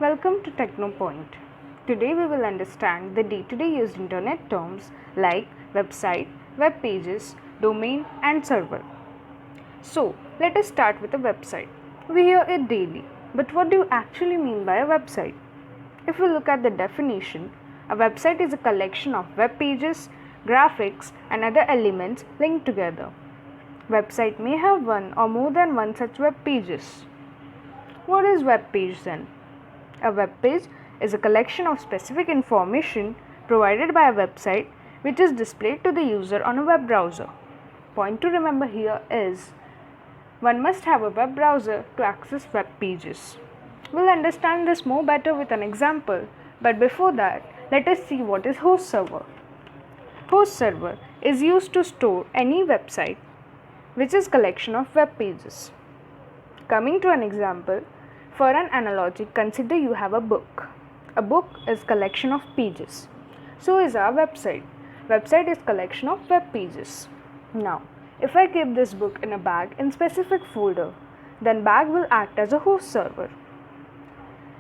Welcome to TechnoPoint. Today we will understand the day-to-day used internet terms like website, web pages, domain and server. So, let us start with a website. We hear it daily, but what do you actually mean by a website? If we look at the definition, a website is a collection of web pages, graphics and other elements linked together. Website may have one or more than one such web pages. What is web page then? A web page is a collection of specific information provided by a website which is displayed to the user on a web browser. Point to remember here is one must have a web browser to access web pages. We'll understand this more better with an example, but before that, let us see what is host server. Host server is used to store any website which is collection of web pages. Coming to an example, for an analogy, consider you have a book. A book is collection of pages. So is our website. Website is collection of web pages. Now, if I keep this book in a bag in specific folder, then bag will act as a host server.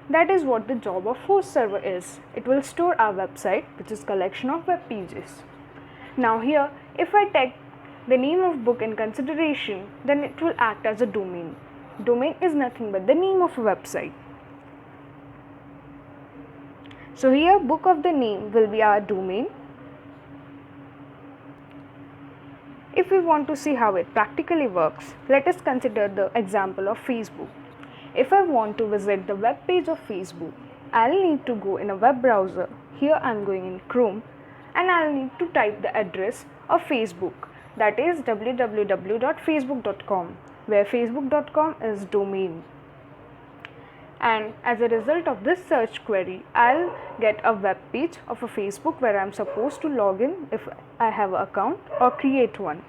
That is what the job of host server is. It will store our website, which is collection of web pages. Now here, if I take the name of book in consideration, then it will act as a domain. Domain is nothing but the name of a website. So here book of the name will be our domain. If we want to see how it practically works, let us consider the example of Facebook. If I want to visit the web page of Facebook, I'll need to go in a web browser. Here I'm going in Chrome and I'll need to type the address of Facebook, that is www.facebook.com, where facebook.com is domain. And as a result of this search query, I'll get a web page of a Facebook where I'm supposed to log in if I have an account or create one.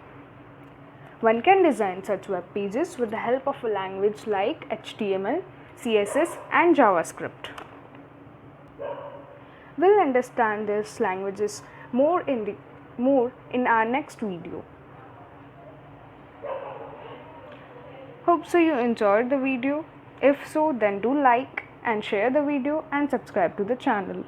One can design such web pages with the help of a language like HTML, CSS and JavaScript. We'll understand these languages more in our next video. Hope so you enjoyed the video. If so, then do like and share the video and subscribe to the channel.